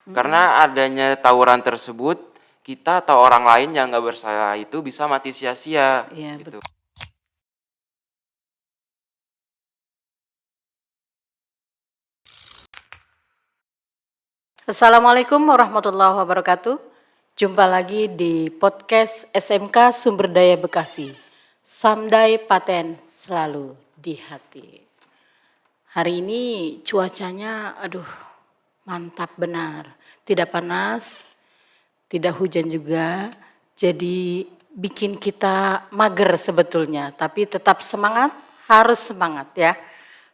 Karena adanya tawuran tersebut, kita atau orang lain yang nggak bersalah itu bisa mati sia-sia Iya, gitu. Assalamualaikum warahmatullahi wabarakatuh. Jumpa lagi di podcast SMK Sumber Daya Bekasi. Samdai Paten selalu di hati. Hari ini cuacanya mantap benar. Tidak panas, tidak hujan juga. Jadi bikin kita mager sebetulnya, tapi tetap semangat, harus semangat ya.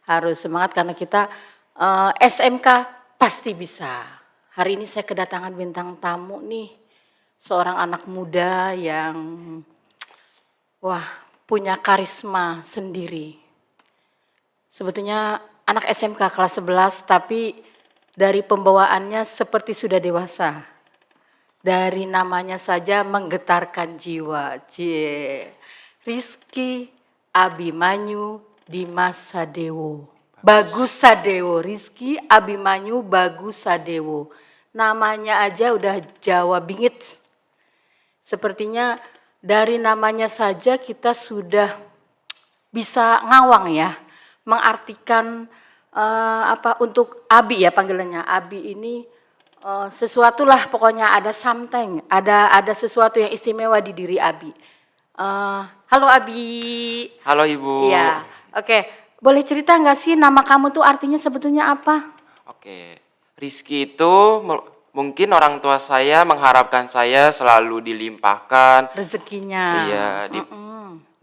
Harus semangat karena kita SMK pasti bisa. Hari ini saya kedatangan bintang tamu nih, seorang anak muda yang punya karisma sendiri. Sebetulnya anak SMK kelas 11 tapi dari pembawaannya seperti sudah dewasa. Dari namanya saja menggetarkan jiwa. Rizky Abimanyu Dimas Sadewo. Bagus Sadewo, Rizky Abimanyu Bagus Sadewo. Namanya aja udah Jawa bingit. Sepertinya dari namanya saja kita sudah bisa ngawang ya, mengartikan untuk Abi ya panggilannya. Abi ini sesuatu lah pokoknya, ada something, ada sesuatu yang istimewa di diri Abi. Halo Abi. Halo Ibu. Iya, oke. Boleh cerita nggak sih nama kamu tuh artinya sebetulnya apa? Oke, Rizky itu mungkin orang tua saya mengharapkan saya selalu dilimpahkan. Rezekinya. Iya,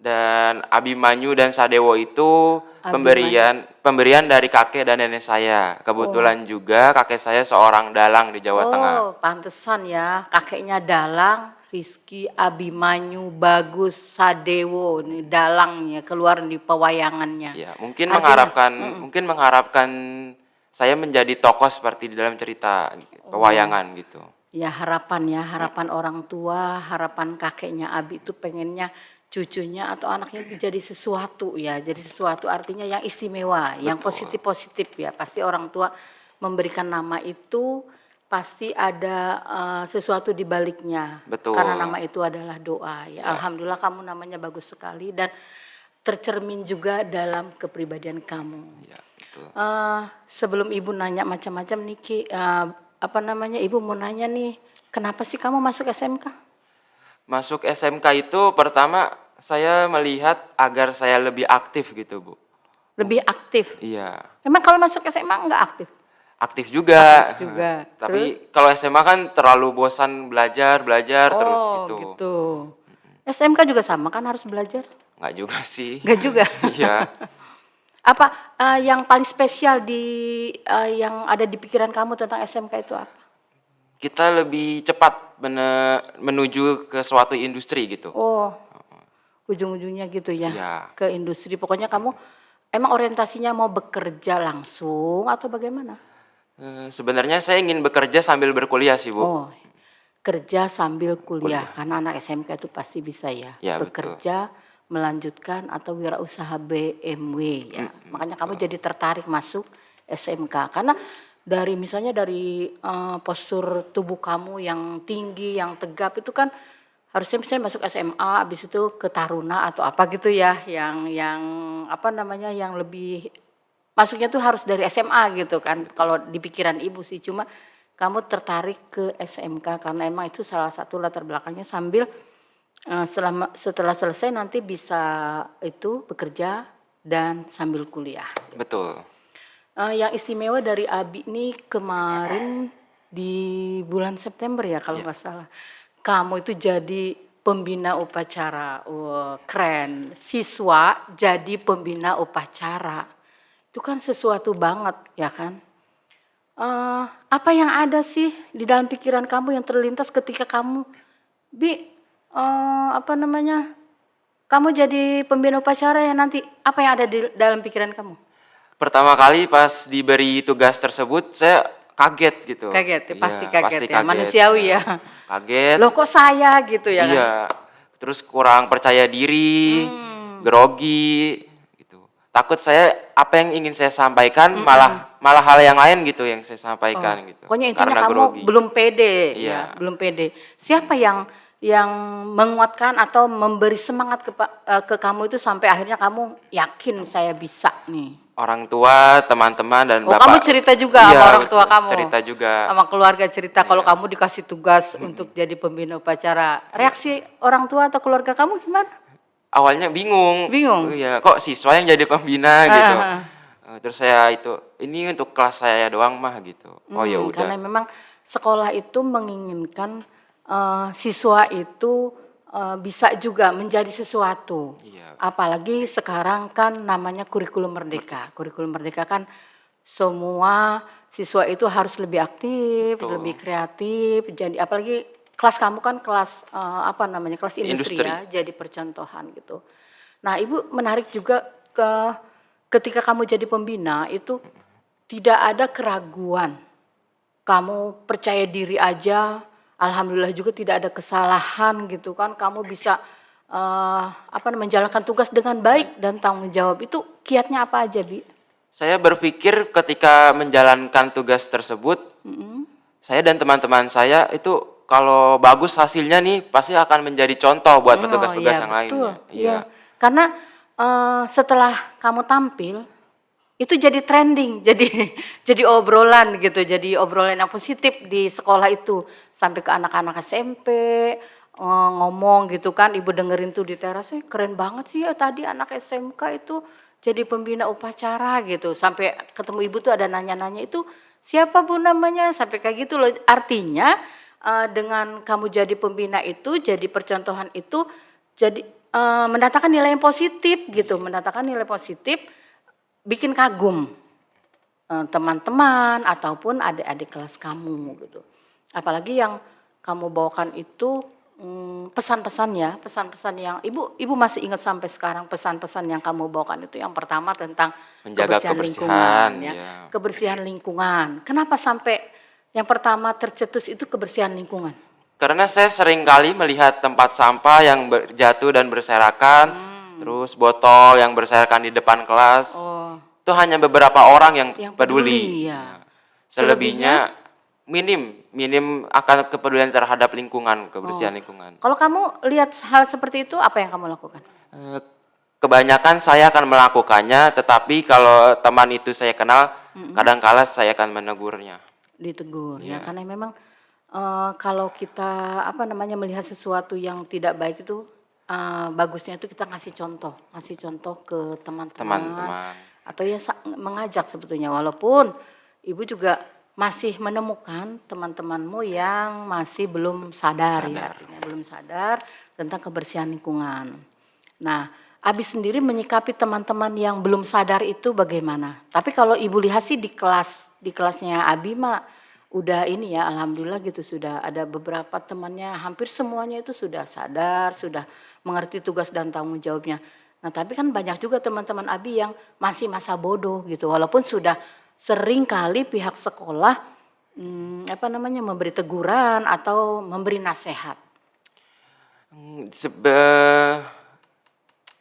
dan Abimanyu dan Sadewo itu Abimanyu. pemberian dari kakek dan nenek saya. Kebetulan juga kakek saya seorang dalang di Jawa Tengah. Oh, pantesan ya, kakeknya dalang, Rizky Abimanyu Bagus Sadewo, nih dalangnya keluar di pewayangannya. Ya, mungkin Artinya, mengharapkan saya menjadi tokoh seperti di dalam cerita pewayangan gitu. ya harapan orang tua, harapan kakeknya Abi itu pengennya cucunya atau anaknya itu jadi sesuatu ya, jadi sesuatu artinya yang istimewa, yang positif-positif ya. Pasti orang tua memberikan nama itu pasti ada sesuatu di baliknya. Betul. Karena nama itu adalah doa ya. Ya. Alhamdulillah kamu namanya bagus sekali dan tercermin juga dalam kepribadian kamu. Ya, betul. Sebelum Ibu nanya macam-macam nih Ki, Ibu mau nanya nih, kenapa sih kamu masuk SMK? Masuk SMK itu pertama saya melihat agar saya lebih aktif gitu, Bu. Lebih aktif? Iya. Emang kalau masuk SMA enggak aktif? Aktif juga. Aktif juga. Tapi kalau SMA kan terlalu bosan belajar terus gitu. Oh gitu. SMK juga sama kan harus belajar? Enggak juga sih. Enggak juga. Iya. Apa yang paling spesial yang ada di pikiran kamu tentang SMK itu apa? Kita lebih cepat menuju ke suatu industri gitu. Oh, ujung-ujungnya gitu ya, Iya. ke industri. Pokoknya kamu emang orientasinya mau bekerja langsung atau bagaimana? Sebenarnya saya ingin bekerja sambil berkuliah sih, Bu. Oh, kerja sambil kuliah. Karena anak SMK itu pasti bisa ya, Ya, bekerja, melanjutkan atau wirausaha BMW ya. Makanya kamu jadi tertarik masuk SMK karena misalnya dari postur tubuh kamu yang tinggi, yang tegap itu kan harusnya misalnya masuk SMA, habis itu ke Taruna atau apa gitu ya, yang yang lebih masuknya tuh harus dari SMA gitu kan. Kalau di pikiran Ibu sih, cuma kamu tertarik ke SMK karena emang itu salah satu latar belakangnya sambil setelah selesai nanti bisa itu bekerja dan sambil kuliah. Betul. Yang istimewa dari Abi nih kemarin di bulan September ya kalau nggak salah, kamu itu jadi pembina upacara. Wah, keren, siswa jadi pembina upacara, itu kan sesuatu banget ya kan. Apa yang ada sih di dalam pikiran kamu yang terlintas ketika kamu kamu jadi pembina upacara ya nanti, apa yang ada di dalam pikiran kamu? Pertama kali pas diberi tugas tersebut saya kaget gitu. Kaget, Iya, pasti kaget ya, kaget. manusiawi ya. Kaget. Loh kok saya gitu ya kan? Iya. Terus kurang percaya diri, grogi gitu. Takut apa yang ingin saya sampaikan malah hal yang lain gitu yang saya sampaikan gitu. Pokoknya intinya Karena kamu grogi. belum pede, Iya. ya, belum pede. Siapa yang menguatkan atau memberi semangat ke kamu itu sampai akhirnya kamu yakin saya bisa nih? Orang tua, teman-teman dan Oh, bapak. kamu cerita juga Iya, sama orang tua betul. kamu? Cerita juga. Sama keluarga cerita kalau Iya. kamu dikasih tugas untuk jadi pembina upacara. Reaksi orang tua atau keluarga kamu gimana? Awalnya bingung. Bingung? Iya, kok siswa yang jadi pembina gitu. Ah, ah. Terus saya itu, ini untuk kelas saya doang mah gitu. Oh ya Karena udah. memang sekolah itu menginginkan siswa itu bisa juga menjadi sesuatu. Iya. Apalagi sekarang kan namanya kurikulum merdeka. Kurikulum merdeka kan semua siswa itu harus lebih aktif, Betul. lebih kreatif. Jadi apalagi kelas kamu kan kelas kelas industri, Industri. ya, jadi percontohan gitu. Nah, Ibu menarik juga ketika kamu jadi pembina itu tidak ada keraguan. Kamu percaya diri aja, alhamdulillah juga tidak ada kesalahan gitu kan. Kamu bisa menjalankan tugas dengan baik dan tanggung jawab. Itu kiatnya apa aja, Bi? Saya berpikir ketika menjalankan tugas tersebut, saya dan teman-teman saya itu kalau bagus hasilnya nih pasti akan menjadi contoh buat petugas-petugas yang lainnya. Iya. Karena setelah kamu tampil itu jadi trending, jadi obrolan gitu, jadi obrolan yang positif di sekolah itu sampai ke anak-anak SMP ngomong gitu kan, ibu dengerin tuh di teras, keren banget sih ya tadi anak SMK itu jadi pembina upacara gitu, sampai ketemu ibu tuh ada nanya-nanya itu siapa bu namanya, sampai kayak gitu loh. Artinya dengan kamu jadi pembina itu, jadi percontohan itu, jadi mendatangkan nilai yang positif gitu, mendatangkan nilai positif, bikin kagum teman-teman ataupun adik-adik kelas kamu gitu. Apalagi yang kamu bawakan itu pesan-pesan yang ibu masih ingat sampai sekarang, pesan-pesan yang kamu bawakan itu yang pertama tentang Menjaga kebersihan kebersihan, lingkungan, ya. iya. Kebersihan lingkungan. Kenapa sampai yang pertama tercetus itu kebersihan lingkungan? Karena saya sering kali melihat tempat sampah yang jatuh dan berserakan, terus botol yang berserakan di depan kelas. Oh, Itu hanya beberapa orang yang peduli, peduli. ya. Selebihnya minim akan kepedulian terhadap lingkungan, kebersihan lingkungan. Kalau kamu lihat hal seperti itu, apa yang kamu lakukan? Kebanyakan saya akan melakukannya, tetapi kalau teman itu saya kenal, kadang-kala saya akan menegurnya. Ditegur, ya, Iya. karena memang kalau kita melihat sesuatu yang tidak baik itu bagusnya itu kita ngasih contoh ke teman-teman Teman-teman. atau ya mengajak sebetulnya, walaupun ibu juga masih menemukan teman-temanmu yang masih belum sadar. Ya, artinya belum sadar tentang kebersihan lingkungan. Nah, Abi sendiri menyikapi teman-teman yang belum sadar itu bagaimana? Tapi kalau ibu lihat sih di kelasnya Abi mah udah ini ya, alhamdulillah gitu, sudah ada beberapa temannya, hampir semuanya itu sudah sadar, sudah mengerti tugas dan tanggung jawabnya. Nah, tapi kan banyak juga teman-teman Abi yang masih masa bodoh gitu, walaupun sudah sering kali pihak sekolah memberi teguran atau memberi nasihat.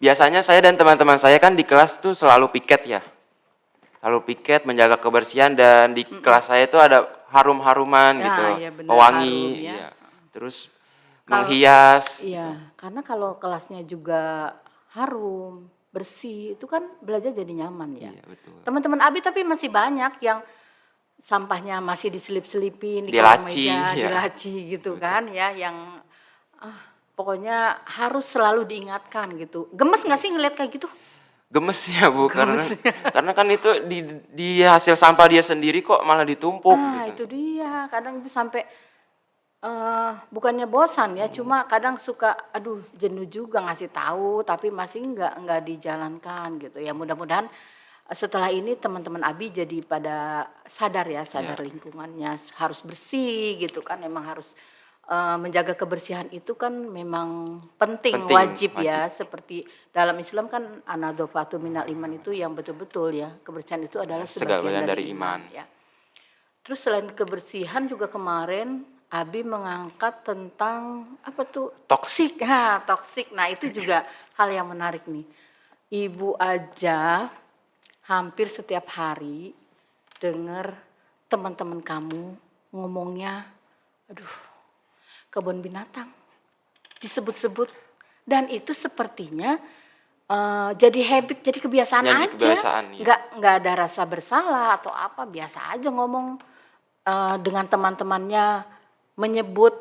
Biasanya saya dan teman-teman saya kan di kelas tuh selalu piket ya. Selalu piket menjaga kebersihan, dan di kelas saya itu ada harum-haruman Ya, gitu. iya benar, Pewangi, harum, ya. iya. Terus menghias. Iya, karena kalau kelasnya juga harum, bersih, itu kan belajar jadi nyaman ya. Iya, betul. Teman-teman Abi tapi masih banyak yang sampahnya masih diselip-selipin di Di kolong laci, meja, di ya. laci gitu kan ya, yang pokoknya harus selalu diingatkan gitu. Gemes nggak sih ngeliat kayak gitu? Gemes ya Bu, Gemes. karena kan itu di hasil sampah dia sendiri kok malah ditumpuk Nah, gitu. itu dia. Kadang itu sampai bukannya bosan ya, cuma kadang suka aduh jenuh juga ngasih tahu tapi masih nggak dijalankan gitu. Ya mudah-mudahan setelah ini teman-teman Abi jadi pada sadar ya, sadar lingkungannya harus bersih gitu kan, memang harus menjaga kebersihan itu kan memang penting, wajib ya, seperti dalam Islam kan anadzafatu minal iman, itu yang betul-betul ya, kebersihan itu adalah sebagian dari iman ya. Terus selain kebersihan juga kemarin Abi mengangkat tentang apa tuh, toksik. Toksik. Nah, itu juga hal yang menarik nih. Ibu aja hampir setiap hari dengar teman-teman kamu ngomongnya, aduh, kebun binatang disebut-sebut, dan itu sepertinya jadi habit, jadi kebiasaan Jadi aja, kebiasaan, ya. nggak ada rasa bersalah atau apa, biasa aja ngomong dengan teman-temannya, menyebut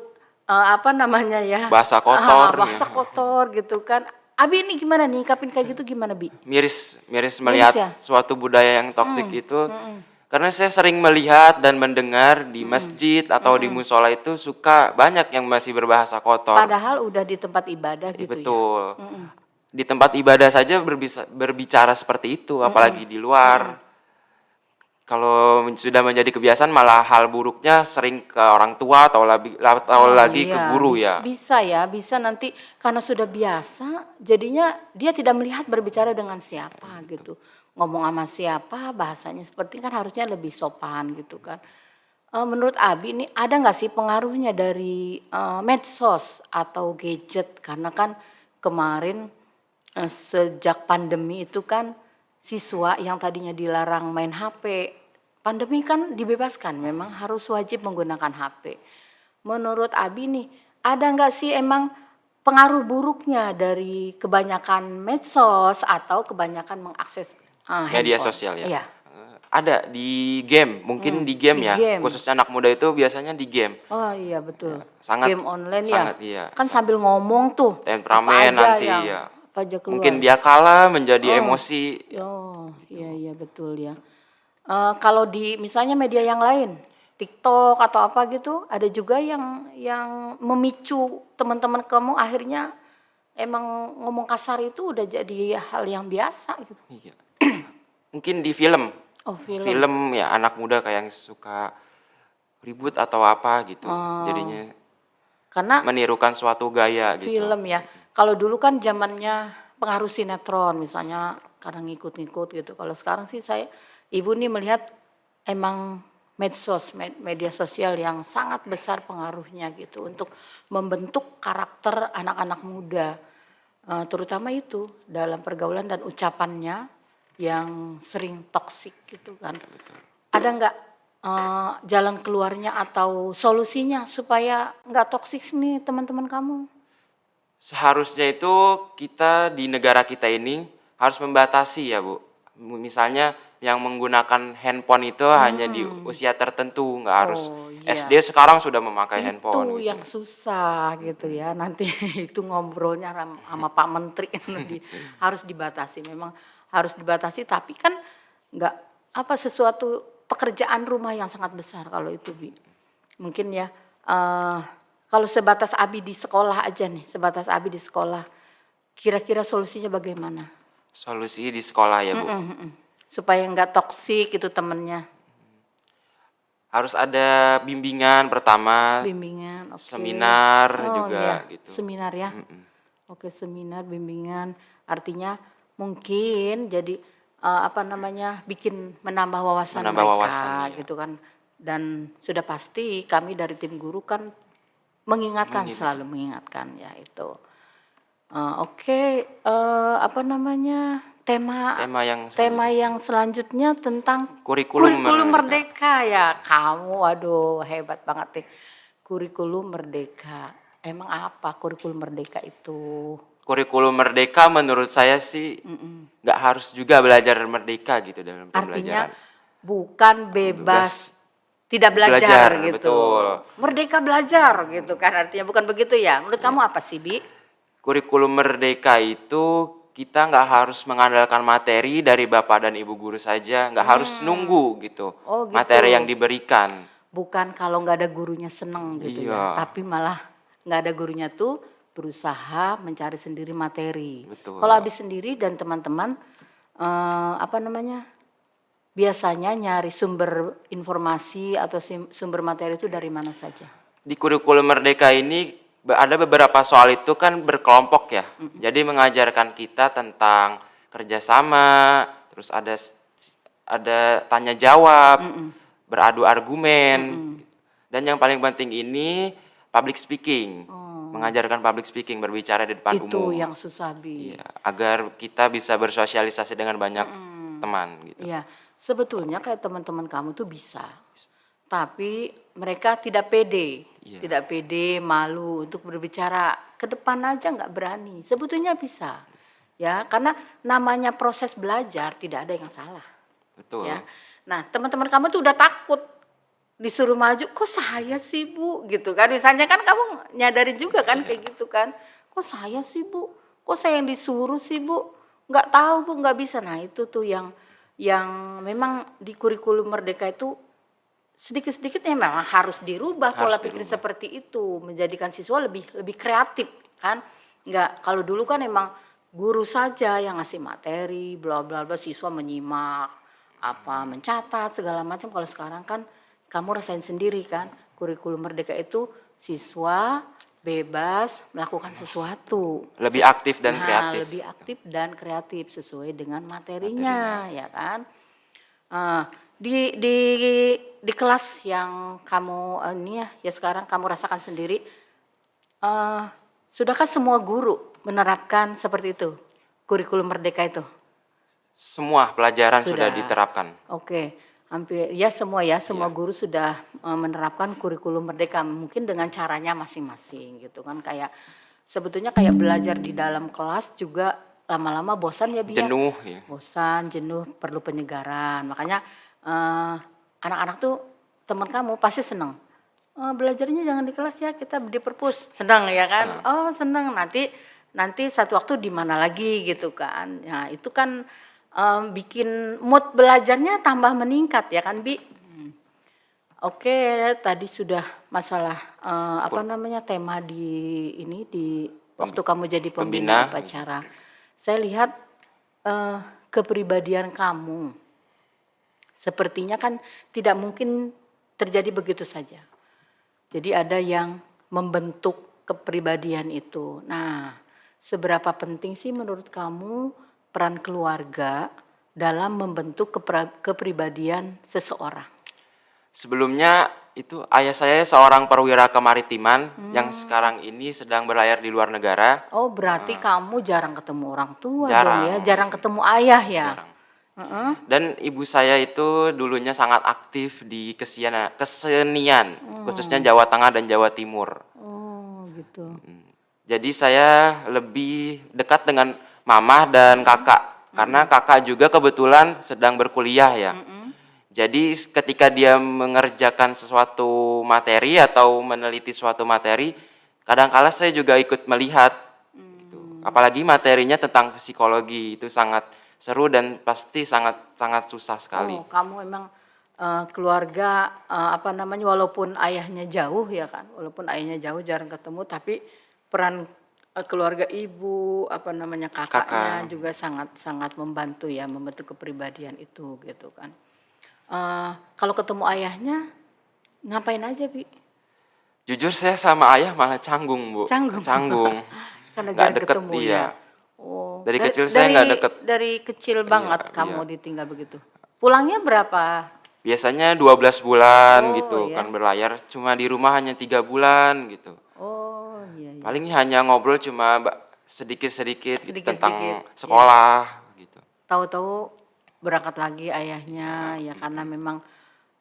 apa namanya ya, Bahasa kotor, bahasa ya. kotor gitu kan. Abi ini gimana nih, nyikapin kayak gitu gimana Bi? Miris Miris melihat ya? suatu budaya yang toksik itu, karena saya sering melihat dan mendengar di masjid atau di musola itu suka banyak yang masih berbahasa kotor. Padahal udah di tempat ibadah gitu ya. Betul. Di tempat ibadah saja berbicara seperti itu, apalagi di luar. Kalau sudah menjadi kebiasaan, malah hal buruknya sering ke orang tua atau lagi ke Iya, guru ya. bisa nanti karena sudah biasa, jadinya dia tidak melihat berbicara dengan siapa gitu. Ngomong sama siapa, bahasanya seperti kan harusnya lebih sopan gitu kan. Menurut Abi ini ada nggak sih pengaruhnya dari medsos atau gadget? Karena kan kemarin sejak pandemi itu kan siswa yang tadinya dilarang main HP, pandemi kan dibebaskan, memang harus wajib menggunakan HP. Menurut Abi nih, ada nggak sih emang pengaruh buruknya dari kebanyakan medsos atau kebanyakan mengakses Media handphone? sosial ya. Iya, Ada di game, mungkin di game di ya. game. Khususnya anak muda itu biasanya di game. Oh iya betul. Sangat Game online ya. sangat iya. Kan sambil ngomong tuh. Temperamen nanti ya. Apa aja keluar. Mungkin dia kalah menjadi emosi. Oh iya betul ya. Kalau di misalnya media yang lain, TikTok atau apa gitu, ada juga yang memicu teman-teman kamu akhirnya emang ngomong kasar itu udah jadi hal yang biasa gitu. Iya. Mungkin di film. Oh film. Film ya, anak muda kayak yang suka ribut atau apa gitu. Jadinya Karena menirukan suatu gaya gitu. film ya. Kalau dulu kan zamannya pengaruh sinetron misalnya, karena ngikut-ngikut gitu. Kalau sekarang sih ibu nih melihat emang media sosial yang sangat besar pengaruhnya gitu untuk membentuk karakter anak-anak muda. Terutama itu dalam pergaulan dan ucapannya yang sering toksik gitu kan. Ada nggak jalan keluarnya atau solusinya supaya nggak toksik nih teman-teman kamu? Seharusnya itu kita di negara kita ini harus membatasi ya Bu. Misalnya yang menggunakan handphone itu hanya di usia tertentu, nggak harus Oh iya. SD sekarang sudah memakai handphone Itu gitu. yang susah gitu ya. Nanti itu ngobrolnya sama Pak Menteri harus dibatasi. Memang harus dibatasi, tapi kan nggak apa sesuatu pekerjaan rumah yang sangat besar kalau itu Bi. Mungkin ya kalau sebatas Abi di sekolah aja nih, sebatas Abi di sekolah, kira-kira solusinya bagaimana? Solusi di sekolah ya Bu. Supaya nggak toksik itu temennya. Harus ada bimbingan pertama, Bimbingan, oke. seminar Oh juga iya, gitu. seminar ya. Oke, seminar, bimbingan, artinya mungkin jadi apa namanya, bikin menambah wawasan Menambah mereka wawasan, iya. gitu kan. Dan sudah pasti kami dari tim guru kan mengingatkan, selalu mengingatkan ya itu. Oke, apa namanya, tema Tema yang selanjutnya tentang kurikulum merdeka ya. Kamu waduh hebat banget deh. Kurikulum merdeka. Emang apa kurikulum merdeka itu? Kurikulum merdeka menurut saya sih nggak harus juga belajar merdeka gitu dalam Artinya pembelajaran. bukan bebas tidak belajar gitu. Betul. Merdeka belajar gitu kan, artinya bukan begitu ya. Menurut kamu apa sih Bi? Kurikulum merdeka itu kita nggak harus mengandalkan materi dari bapak dan ibu guru saja, nggak harus nunggu gitu, Oh, gitu. materi yang diberikan. Bukan kalau nggak ada gurunya seneng gitu ya, Iya. tapi malah nggak ada gurunya tuh berusaha mencari sendiri materi. Betul. Kalau Abi sendiri dan teman-teman apa namanya, biasanya nyari sumber informasi atau sumber materi itu dari mana saja? Di kurikulum merdeka ini ada beberapa soal itu kan berkelompok ya. Jadi mengajarkan kita tentang kerjasama, terus ada tanya jawab, beradu argumen, dan yang paling penting ini public speaking, mengajarkan public speaking, berbicara di depan Itu umum. yang susah Bi. Iya, agar kita bisa bersosialisasi dengan banyak teman gitu. Iya, Sebetulnya kayak teman-teman kamu tuh bisa, tapi mereka tidak pede, Iya, tidak pede, malu untuk berbicara. Ke depan aja nggak berani. Sebetulnya bisa, ya karena namanya proses belajar tidak ada yang salah, betul. ya. Nah teman-teman kamu tuh udah takut disuruh maju, kok saya sih bu, gitu kan? Misalnya kan kamu nyadarin juga kan Iya, kayak gitu kan? Kok saya sih bu? Kok saya yang disuruh sih bu? Nggak tahu bu, nggak bisa. Nah itu tuh yang memang di kurikulum Merdeka itu sedikit-sedikit ya memang harus dirubah harus pola pikir dirubah. seperti itu, menjadikan siswa lebih lebih kreatif kan. Nggak, kalau dulu kan emang guru saja yang ngasih materi, bla bla bla, siswa menyimak, apa mencatat segala macam. Kalau sekarang kan kamu rasain sendiri kan, kurikulum Merdeka itu siswa bebas melakukan sesuatu. Lebih aktif dan Nah, kreatif lebih gitu, aktif dan kreatif sesuai dengan materinya. materinya, ya kan? Eh, di kelas yang kamu ini ya sekarang kamu rasakan sendiri, eh, sudahkah semua guru menerapkan seperti itu kurikulum Merdeka itu? Semua pelajaran sudah Sudah. diterapkan. Oke, hampir ya semua Iya, guru sudah menerapkan kurikulum Merdeka mungkin dengan caranya masing-masing gitu kan, kayak sebetulnya kayak belajar di dalam kelas juga lama-lama bosan ya Bia. jenuh ya. Bosan, jenuh, perlu penyegaran. Makanya eh, anak-anak tuh teman kamu pasti seneng. Belajarnya jangan di kelas ya, kita di perpus. Senang ya kan? Senang. Oh senang, nanti nanti satu waktu di mana lagi gitu kan. Nah itu kan bikin mood belajarnya tambah meningkat ya kan Bi? Oke, tadi sudah masalah apa Kur- namanya tema di waktu pembi- kamu jadi pembina Pembina gitu. upacara. Saya lihat eh, kepribadian kamu sepertinya kan tidak mungkin terjadi begitu saja. Jadi ada yang membentuk kepribadian itu. Nah, seberapa penting sih menurut kamu peran keluarga dalam membentuk kepribadian seseorang? Sebelumnya itu ayah saya seorang perwira kemaritiman yang sekarang ini sedang berlayar di luar negara. Oh, berarti kamu jarang ketemu orang tua dong ya, Jarang, jarang ketemu ayah ya. jarang. Heeh. Dan ibu saya itu dulunya sangat aktif di kesenian, khususnya Jawa Tengah dan Jawa Timur. Oh, gitu. Jadi saya lebih dekat dengan mama dan kakak, karena kakak juga kebetulan sedang berkuliah ya. Jadi ketika dia mengerjakan sesuatu materi atau meneliti suatu materi, kadang-kala saya juga ikut melihat gitu. Apalagi materinya tentang psikologi itu sangat seru dan pasti sangat sangat susah sekali. Oh, kamu emang keluarga apa namanya walaupun ayahnya jauh ya kan, walaupun ayahnya jauh jarang ketemu, tapi peran keluarga ibu apa namanya kakaknya Kakak, juga sangat sangat membantu ya membentuk kepribadian itu gitu kan. Kalau ketemu ayahnya ngapain aja Bi? jujur saya sama ayah malah canggung bu, Canggung. canggung, Karena nggak jarang deket ketemu ya. iya. Oh, Dari dari kecil saya dari nggak deket, dari kecil iya banget iya. kamu ditinggal begitu. Pulangnya berapa? Biasanya 12 bulan Oh gitu kan ya. berlayar, cuma di rumah hanya 3 bulan gitu. Oh iya iya. Paling hanya ngobrol cuma sedikit-sedikit gitu Sedikit-sedikit tentang ya. sekolah gitu. Tahu-tahu berangkat lagi ayahnya ya karena memang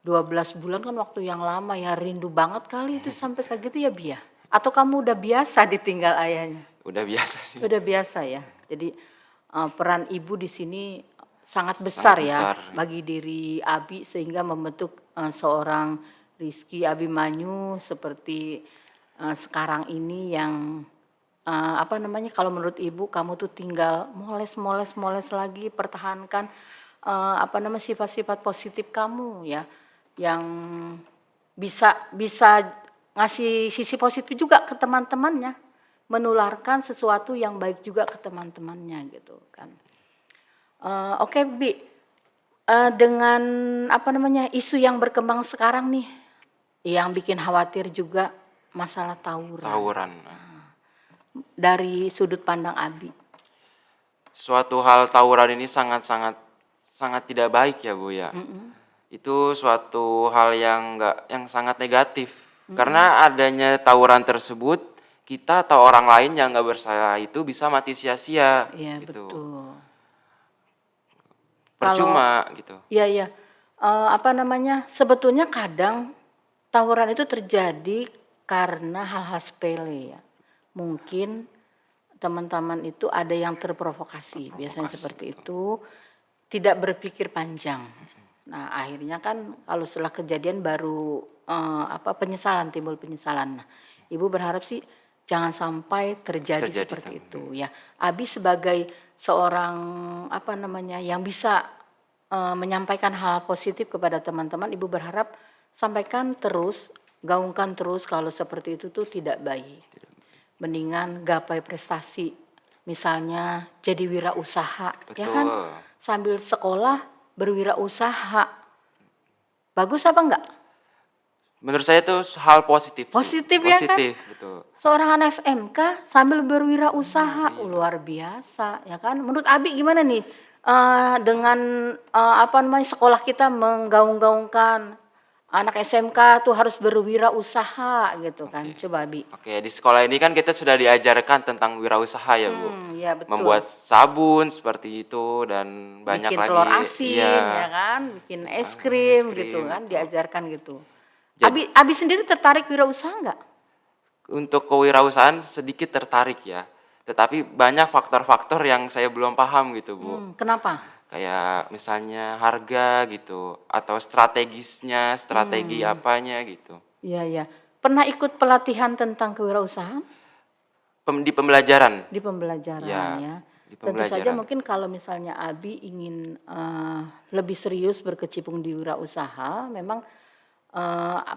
12 bulan kan waktu yang lama ya, rindu banget kali itu sampai kayak gitu ya Bia. Atau kamu udah biasa ditinggal ayahnya? Udah biasa sih, Udah biasa ya. Jadi peran ibu di sini sangat sangat besar ya besar. bagi diri Abi sehingga membentuk seorang Rizky Abimanyu seperti sekarang ini yang apa namanya kalau menurut ibu kamu tuh tinggal moles lagi pertahankan apa namanya sifat-sifat positif kamu ya yang bisa bisa ngasih sisi positif juga ke teman-temannya, menularkan sesuatu yang baik juga ke teman-temannya gitu kan. Oke Bi, dengan apa namanya isu yang berkembang sekarang nih, yang bikin khawatir juga masalah tawuran Tawuran. dari sudut pandang Abi. Suatu hal tawuran ini sangat-sangat sangat tidak baik ya Bu ya. Itu suatu hal yang yang sangat negatif. Karena adanya tawuran tersebut, kita atau orang lain yang nggak bersalah itu bisa mati sia-sia Iya gitu. betul. percuma gitu. Iya. Sebetulnya kadang tawuran itu terjadi karena hal-hal sepele ya. Mungkin teman-teman itu ada yang terprovokasi, biasanya seperti itu, tidak berpikir panjang. Nah, akhirnya kan kalau setelah kejadian baru timbul penyesalan. Nah, Ibu berharap sih jangan sampai terjadi seperti itu ya. Abi sebagai seorang yang bisa menyampaikan hal positif kepada teman-teman, Ibu berharap sampaikan terus, gaungkan terus kalau seperti itu tuh tidak baik. Mendingan gapai prestasi, misalnya jadi wirausaha, ya kan? Sambil sekolah berwirausaha, bagus apa enggak? Menurut saya itu hal positif. Positif ya kan? Betul. Seorang anak SMK sambil berwirausaha, luar biasa, ya kan? Menurut Abi gimana nih dengan sekolah kita menggaung-gaungkan anak SMK tuh harus berwirausaha gitu kan? Coba Abi. Oke, di sekolah ini kan kita sudah diajarkan tentang wirausaha ya Bu. Iya betul. Membuat sabun seperti itu dan banyak bikin lagi. Telur asin ya kan, bikin es krim gitu kan, diajarkan gitu. Abi sendiri tertarik wirausaha enggak? Untuk kewirausahaan sedikit tertarik ya. Tetapi banyak faktor-faktor yang saya belum paham gitu Bu. Kenapa? Kayak misalnya harga gitu atau strategi apanya gitu. Iya. Pernah ikut pelatihan tentang kewirausahaan? Di pembelajaran. Di pembelajaran ya. Di Tentu saja pembelajaran. mungkin kalau misalnya Abi ingin lebih serius berkecimpung di wirausaha, memang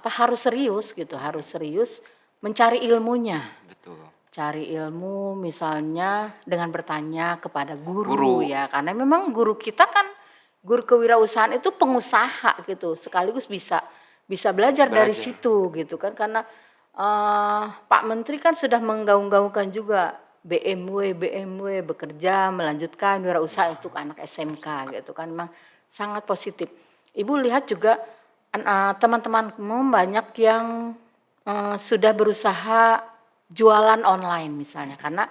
harus serius gitu, harus serius mencari ilmunya. Betul. Cari ilmu misalnya dengan bertanya kepada guru ya, karena memang guru kita kan guru kewirausahaan itu pengusaha gitu, sekaligus bisa belajar dari situ gitu kan, karena Pak Menteri kan sudah menggaung-gaungkan juga BMW bekerja melanjutkan wirausaha untuk anak SMK gitu kan, memang sangat positif. Ibu lihat juga teman-temanmu banyak yang sudah berusaha jualan online misalnya, karena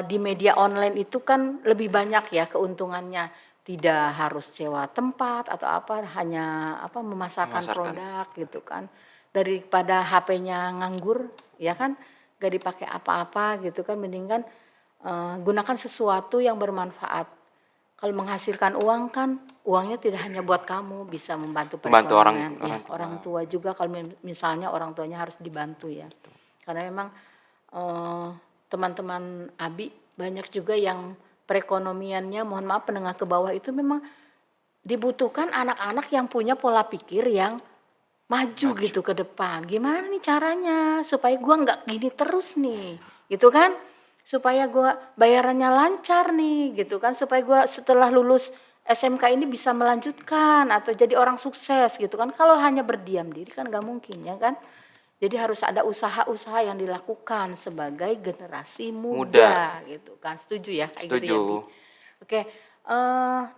di media online itu kan lebih banyak ya keuntungannya, tidak harus sewa tempat atau hanya memasarkan produk gitu kan, daripada HP-nya nganggur ya kan, gak dipakai apa-apa gitu kan, mendingan gunakan sesuatu yang bermanfaat. Kalau menghasilkan uang kan uangnya tidak hanya buat kamu, bisa membantu perekonomian orang tua juga, kalau misalnya orang tuanya harus dibantu ya. Karena memang teman-teman Abi banyak juga yang perekonomiannya mohon maaf menengah ke bawah, itu memang dibutuhkan anak-anak yang punya pola pikir yang maju gitu ke depan. Gimana nih caranya supaya gua nggak gini terus nih gitu kan, supaya gua bayarannya lancar nih gitu kan, supaya gua setelah lulus SMK ini bisa melanjutkan atau jadi orang sukses gitu kan. Kalau hanya berdiam diri kan nggak mungkin ya kan. Jadi harus ada usaha-usaha yang dilakukan sebagai generasi muda gitu kan. Setuju ya? Kayak Setuju. gitu ya, Bi? Oke,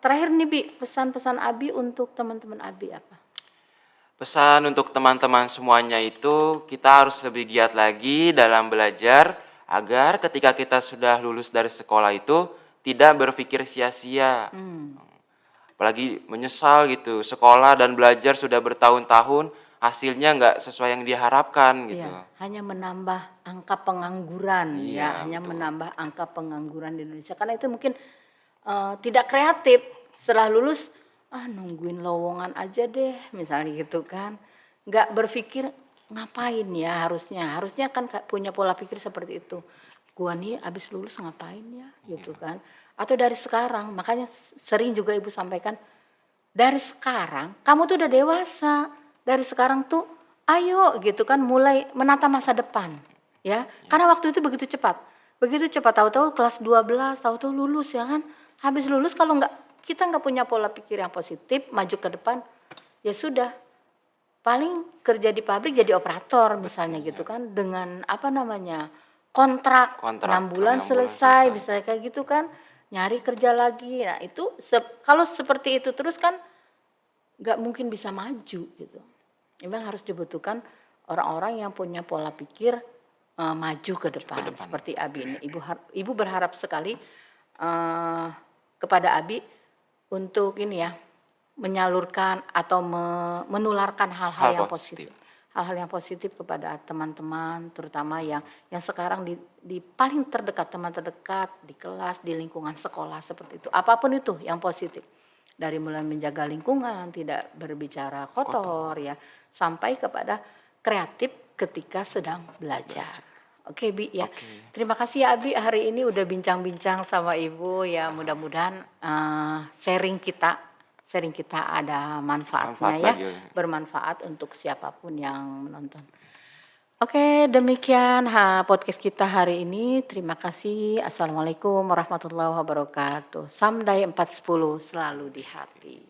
terakhir nih Bi, pesan-pesan Abi untuk teman-teman Abi apa? Pesan untuk teman-teman semuanya itu kita harus lebih giat lagi dalam belajar agar ketika kita sudah lulus dari sekolah itu tidak berpikir sia-sia. Apalagi menyesal gitu, sekolah dan belajar sudah bertahun-tahun hasilnya nggak sesuai yang diharapkan gitu. Iya, hanya menambah angka pengangguran Iya, hanya betul. menambah angka pengangguran di Indonesia, karena itu mungkin tidak kreatif. Setelah lulus nungguin lowongan aja deh misalnya gitu kan, nggak berpikir ngapain ya, harusnya kan punya pola pikir seperti itu, gua nih abis lulus ngapain ya gitu kan, atau dari sekarang. Makanya sering juga Ibu sampaikan, dari sekarang kamu tuh udah dewasa, dari sekarang tuh ayo gitu kan, mulai menata masa depan ya, karena waktu itu begitu cepat, tahu-tahu kelas 12, tahu-tahu lulus ya kan. Habis lulus kalau kita nggak punya pola pikir yang positif maju ke depan, ya sudah, paling kerja di pabrik jadi operator misalnya gitu kan, dengan kontrak 6 bulan selesai bisa kayak gitu kan, nyari kerja lagi. Nah itu kalau seperti itu terus kan nggak mungkin bisa maju gitu. Memang harus dibutuhkan orang-orang yang punya pola pikir maju ke depan. Seperti Abi ini. Ibu berharap sekali kepada Abi untuk ini ya, menyalurkan atau menularkan Hal hal-hal yang positif. positif. Hal-hal yang positif kepada teman-teman, terutama yang sekarang di paling terdekat, teman terdekat, di kelas, di lingkungan sekolah seperti itu. Apapun itu yang positif. Dari mulai menjaga lingkungan, tidak berbicara kotor ya, sampai kepada kreatif ketika sedang belajar. Oke Bi ya. Oke. Terima kasih ya Abi, hari ini udah bincang-bincang sama Ibu ya, mudah-mudahan sharing kita ada manfaatnya Manfaat ya, bagi bermanfaat untuk siapapun yang menonton. Oke, demikian podcast kita hari ini. Terima kasih. Assalamualaikum warahmatullahi wabarakatuh. Samdai 410 selalu di hati.